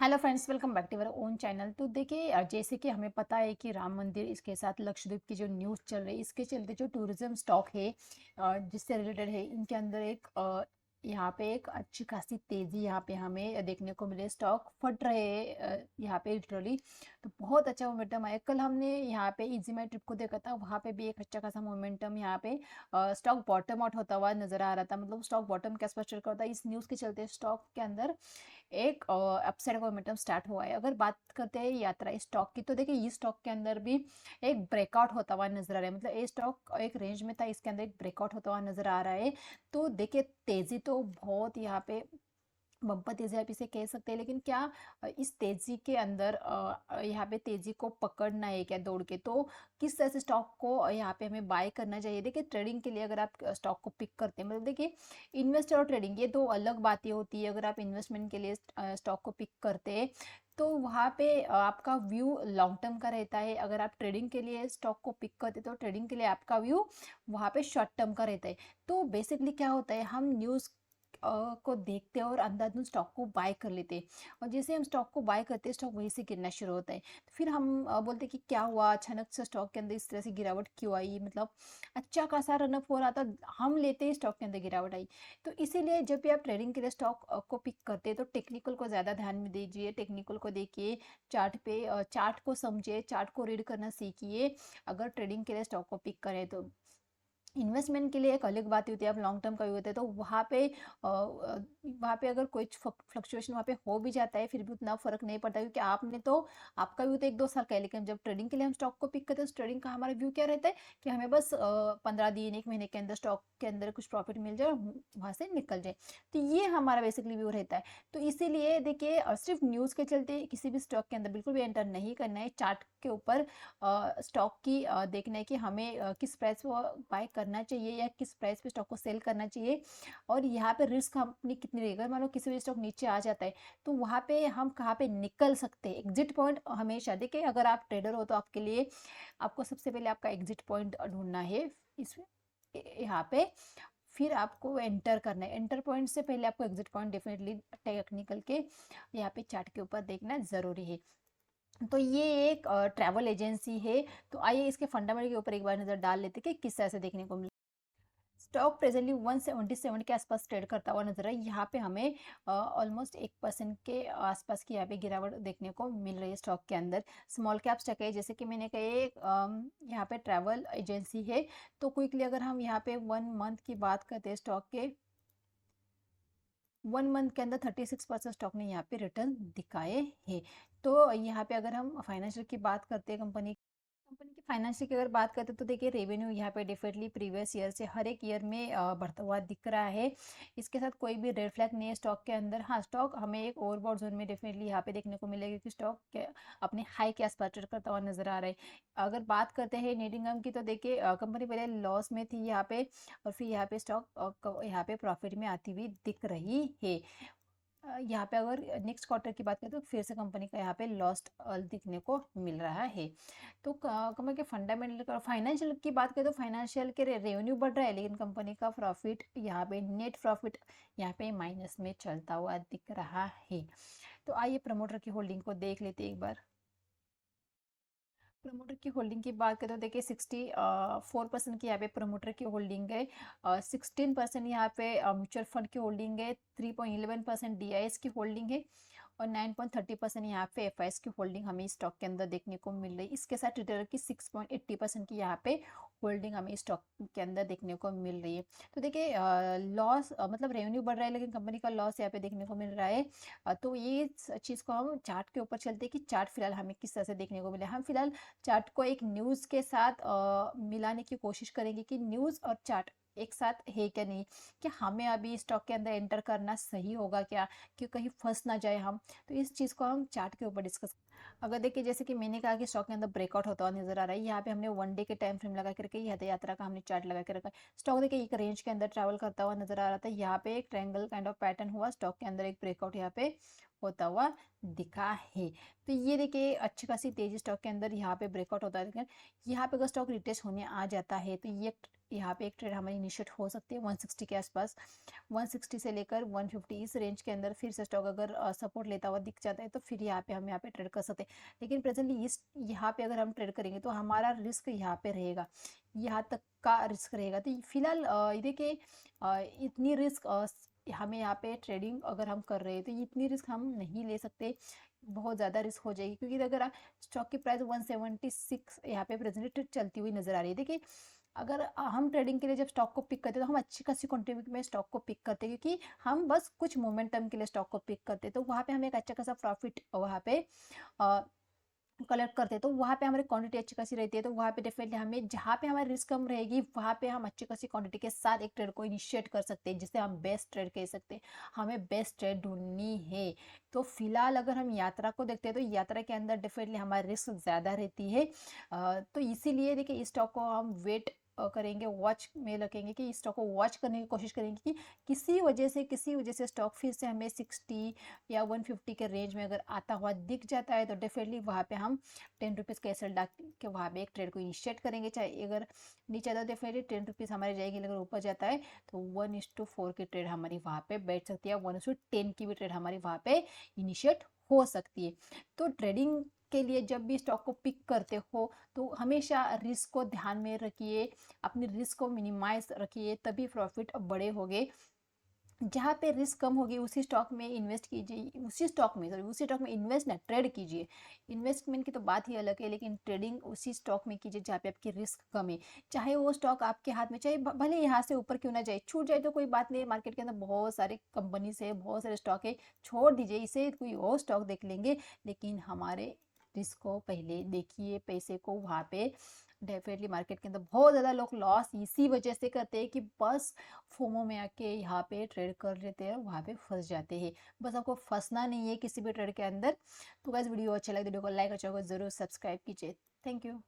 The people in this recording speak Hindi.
Hello friends, welcome back to our own channel. तो देखिए, जैसे कि हमें पता है कि राम मंदिर, इसके साथ लक्षद्वीप की जो न्यूज़ चल रही है, इसके चलते जो टूरिज्म स्टॉक है जिससे रिलेटेड है, इनके अंदर एक यहाँ पे एक अच्छी खासी तेज़ी यहाँ पे हमें देखने को मिले। स्टॉक फट रहे हैं यहाँ पे लिटरली। तो बहुत अच्छा मोमेंटम आया। कल हमने यहाँ पे इजी माई ट्रिप को देखा था, वहाँ पे भी एक अच्छा खासा मोमेंटम यहाँ पे स्टॉक बॉटम आउट होता हुआ नजर आ रहा था। मतलब स्टॉक बॉटम के आसपास चल रहा था। इस न्यूज़ के चलते स्टॉक के अंदर एक अपसाइड मोमेंटम स्टार्ट हुआ है। अगर बात करते हैं यात्रा स्टॉक की, तो देखिए ये स्टॉक के अंदर भी एक ब्रेकआउट होता हुआ नजर आ रहा है। मतलब ये स्टॉक एक रेंज में था, इसके अंदर एक ब्रेकआउट होता हुआ नजर आ रहा है। तो देखिए तेजी तो बहुत यहाँ पे बम्पर तेजी आप इसे कह सकते हैं, लेकिन क्या इस तेजी के अंदर यहाँ पे तेजी को पकड़ना है क्या दौड़ के? तो किस तरह से स्टॉक को यहाँ पे हमें बाय करना चाहिए? देखिए ट्रेडिंग के लिए अगर आप स्टॉक को पिक करते हैं, मतलब देखिए इन्वेस्ट और ट्रेडिंग ये दो अलग बातें होती है। अगर आप इन्वेस्टमेंट के लिए स्टॉक को पिक करते हैं, तो वहाँ पे आपका व्यू लॉन्ग टर्म का रहता है। अगर आप ट्रेडिंग के लिए स्टॉक को पिक करते हैं, तो ट्रेडिंग के लिए आपका व्यू वहाँ पे शॉर्ट टर्म का रहता है। तो बेसिकली क्या होता है, हम न्यूज़ को देखते हैं और अंधाधुन स्टॉक को बाय कर लेते हैं। और जैसे हम स्टॉक को बाय करते हैं, स्टॉक वहीं से गिरना शुरू होता है। तो फिर हम बोलते हैं कि क्या हुआ, अचानक से स्टॉक के अंदर इस तरह से गिरावट क्यों आई? मतलब अच्छा खासा रनअप हो रहा था, हम लेते ही स्टॉक के अंदर गिरावट आई। तो इसीलिए जब भी आप ट्रेडिंग के लिए स्टॉक को पिक करते हैं, तो टेक्निकल को ज़्यादा ध्यान में दीजिए। टेक्निकल को देखिए, चार्ट पे चार्ट को समझिए, चार्ट को रीड करना सीखिए अगर ट्रेडिंग के लिए स्टॉक को पिक करें तो। इन्वेस्टमेंट के लिए एक अलग बात होती है, आप लॉन्ग टर्म का व्यू होता है, तो वहाँ पे अगर कोई फ्लक्चुएशन वहाँ पे हो भी जाता है, फिर भी उतना फर्क नहीं पड़ता, क्योंकि आपने तो आपका व्यू तो 1-2 साल का है। लेकिन जब ट्रेडिंग के लिए हम स्टॉक को पिक करते हैं, तो ट्रेडिंग का हमारा व्यू क्या रहता है कि हमें बस 15 दिन 1 महीने के अंदर स्टॉक के अंदर कुछ प्रॉफिट मिल जाए और वहाँ से निकल जाए। तो ये हमारा बेसिकली व्यू रहता है। तो इसीलिए देखिए, सिर्फ न्यूज़ के चलते किसी भी स्टॉक के अंदर बिल्कुल भी एंटर नहीं करना है। चार्ट के ऊपर स्टॉक की देखना है कि हमें किस प्राइस पर बाय करना चाहिए या किस प्राइस पे स्टॉक को सेल करना चाहिए। और यहाँ पे रिस्क अपनी कितनी रहेगी। अगर मान लो किसी भी स्टॉक नीचे आ जाता है, तो वहाँ पे हम कहाँ पे निकल सकते हैं? एग्जिट पॉइंट हमेशा देखिए, अगर आप ट्रेडर हो तो आपके लिए आपको सबसे पहले आपका एग्जिट पॉइंट ढूंढना है इस यहाँ पे। फिर आपको एंटर करना है। एंटर पॉइंट से पहले आपको एग्जिट पॉइंट डेफिनेटली टेक्निकल के यहाँ पे चार्ट के ऊपर देखना जरूरी है। तो ये एक ट्रैवल एजेंसी है। तो आइए इसके फंडामेंटल के ऊपर एक बार नज़र डाल लेते हैं कि किस तरह से देखने को मिला। स्टॉक प्रेजेंटली 177 के आसपास ट्रेड करता हुआ नजर है। यहाँ पे हमें ऑलमोस्ट 1% के आसपास की यहाँ पे गिरावट देखने को मिल रही है स्टॉक के अंदर। स्मॉल कैप स्टॉक है, जैसे कि मैंने कहा, यहाँ पे ट्रैवल एजेंसी है। तो क्विकली अगर हम यहाँ पे 1 मंथ की बात करते हैं स्टॉक के, 1 मंथ के अंदर 36% स्टॉक ने यहाँ पे रिटर्न दिखाए हैं। तो यहाँ पे अगर हम फाइनेंशियल की बात करते हैं, कंपनी की फाइनेंशियल की अगर बात करते हैं, तो देखिए रेवेन्यू यहाँ पे डेफिनेटली प्रीवियस ईयर से हर एक ईयर में बढ़ता हुआ दिख रहा है। इसके साथ कोई भी रेड फ्लैग नहीं है स्टॉक के अंदर। हाँ, स्टॉक हमें एक ओवरबॉट जोन में डेफिनेटली यहाँ पे देखने को मिलेगा, क्योंकि स्टॉक के अपने हाई के आसपास ट्रेड करता हुआ नजर आ रहा है। अगर बात करते हैं नेट इनकम की, तो देखिए कंपनी पहले लॉस में थी यहाँ पे, और फिर यहाँ पे स्टॉक यहाँ पे प्रॉफिट में आती हुई दिख रही है। यहाँ पे अगर नेक्स्ट क्वार्टर की बात करें, तो फिर से कंपनी का यहाँ पे लॉस्ट दिखने को मिल रहा है। तो कंपनी के फंडामेंटल फाइनेंशियल की बात करें, तो फाइनेंशियल के रेवेन्यू बढ़ रहा है, लेकिन कंपनी का प्रॉफिट यहाँ पे नेट प्रॉफिट यहाँ पे माइनस में चलता हुआ दिख रहा है। तो आइए प्रमोटर की होल्डिंग को देख लेते हैं एक बार। प्रमोटर की होल्डिंग की बात करें, तो देखिए 64% की यहाँ पे प्रमोटर की होल्डिंग है। 16% यहाँ पे म्यूचुअल फंड की होल्डिंग है। 3.11% डीआईएस की होल्डिंग है। और 9.30% यहाँ पे एफआईएस की होल्डिंग हमें स्टॉक के अंदर देखने को मिल रही है। इसके साथ रिटेलर की 6.80% की यहाँ पे होल्डिंग हमें स्टॉक के अंदर देखने को मिल रही है। तो देखिए लॉस मतलब रेवेन्यू बढ़ रहा है, लेकिन कंपनी का लॉस यहाँ पे देखने को मिल रहा है। तो ये चीज़ को हम चार्ट के ऊपर चलते हैं कि चार्ट फिलहाल हमें किस तरह से देखने को मिले। हम फिलहाल चार्ट को एक न्यूज़ के साथ मिलाने की कोशिश करेंगे कि न्यूज़ और चार्ट एक साथ है क्या नहीं, कि हमें अभी स्टॉक के अंदर एंटर करना सही होगा क्या, कि कहीं फंस ना जाए हम। तो इस चीज़ को हम चार्ट के ऊपर डिस्कस। अगर देखिए, जैसे कि मैंने कहा कि स्टॉक के अंदर ब्रेकआउट होता हुआ नजर आ रहा है, यहाँ पे हमने 1 डे के टाइम फ्रेम लगा के रखे, यहाँ यात्रा का हमने चार्ट लगा के रखा है। स्टॉक देखिए एक रेंज के अंदर ट्रैवल करता हुआ नजर आ रहा था। यहाँ पे एक ट्रायंगल काइंड ऑफ पैटर्न हुआ, स्टॉक के अंदर एक ब्रेकआउट यहाँ पे होता हुआ दिखा है। तो ये देखिए अच्छी खासी तेजी स्टॉक के अंदर यहाँ पे ब्रेकआउट होता है, लेकिन यहाँ पे अगर स्टॉक रिटेस्ट होने आ जाता है तो ये यहाँ पे एक ट्रेड हमारी इनिशिएट हो सकती है 160 के आसपास। 160 से लेकर 150 इस रेंज के अंदर फिर से स्टॉक अगर सपोर्ट लेता हुआ दिख जाता है तो फिर हम यहाँ पे ट्रेड कर सकते हैं। लेकिन प्रेजेंटली इस यहाँ पे अगर हम ट्रेड करेंगे तो हमारा रिस्क यहाँ पे रहेगा, यहाँ तक का रिस्क रहेगा। तो फिलहाल ये देखिए इतनी रिस्क हमें यहाँ पे ट्रेडिंग अगर हम कर रहे हैं तो इतनी रिस्क हम नहीं ले सकते, बहुत ज़्यादा रिस्क हो जाएगी। क्योंकि अगर आप स्टॉक की प्राइस 176 यहाँ पे प्रेजेंट चलती हुई नजर आ रही है। देखिए अगर हम ट्रेडिंग के लिए जब स्टॉक को पिक करते हैं तो हम अच्छी खासी क्वांटिटी में स्टॉक को पिक करते हैं, क्योंकि हम बस कुछ मोमेंटम के लिए स्टॉक को पिक करते हैं। तो वहाँ पे हमें एक अच्छा खासा प्रॉफिट वहाँ पे कलेक्ट करते हैं, तो वहाँ पे हमारी क्वांटिटी अच्छी खासी रहती है। तो वहाँ पे डेफिनेटली हमें जहाँ पे हमारी रिस्क कम रहेगी वहाँ पे हम अच्छी खासी क्वांटिटी के साथ एक ट्रेड को इनिशिएट कर सकते हैं, जिसे हम बेस्ट ट्रेड कह सकते हैं। हमें बेस्ट ट्रेड ढूंढनी है। तो फिलहाल अगर हम यात्रा को देखते हैं तो यात्रा के अंदर डेफिनेटली हमारी रिस्क ज़्यादा रहती है। तो इसीलिए देखिए इस स्टॉक को हम वेट करेंगे, वॉच में रखेंगे कि इस स्टॉक को वॉच करने की कोशिश करेंगे कि किसी वजह से स्टॉक फिर से हमें 60 या 150 के रेंज में अगर आता हुआ दिख जाता है तो डेफिनेटली वहाँ पे हम 10 रुपीज़ का एसएल डाल के वहाँ पे एक ट्रेड को इनिशिएट करेंगे। चाहे अगर नीचे आता है तो डेफिनेटली 10 रुपीज़ हमारी जाएगी, अगर ऊपर जाता है तो 1:4 की ट्रेड हमारी वहाँ पे बैठ सकती है, 1:10 की भी ट्रेड हमारी वहाँ पे इनिशिएट हो सकती है। तो ट्रेडिंग के लिए जब भी स्टॉक को पिक करते हो तो हमेशा रिस्क को ध्यान में रखिए, अपनी रिस्क को मिनिमाइज रखिए, तभी प्रॉफिट बड़े होंगे। जहाँ पे रिस्क कम होगी उसी स्टॉक में इन्वेस्ट कीजिए, उसी स्टॉक में इन्वेस्ट ना ट्रेड कीजिए। इन्वेस्टमेंट की तो बात ही अलग है, लेकिन ट्रेडिंग उसी स्टॉक में कीजिए जहाँ पे आपकी रिस्क कम है। चाहे वो स्टॉक आपके हाथ में, चाहे भले यहाँ से ऊपर क्यों ना जाए, छूट जाए तो कोई बात नहीं, मार्केट के अंदर बहुत सारे कंपनीज है, बहुत सारे स्टॉक है, छोड़ दीजिए इसे, कोई और स्टॉक देख लेंगे। लेकिन हमारे रिस्क को पहले देखिए, पैसे को वहाँ पे डेफिनेटली मार्केट के अंदर बहुत ज़्यादा लोग लॉस इसी वजह से करते हैं कि बस फोमो में आके यहाँ पे ट्रेड कर लेते हैं, वहाँ पे फंस जाते हैं। बस आपको फंसना नहीं है किसी भी ट्रेड के अंदर। तो गाइस वीडियो अच्छा लगे तो वीडियो को लाइक और चैनल को जरूर सब्सक्राइब कीजिए। Thank you.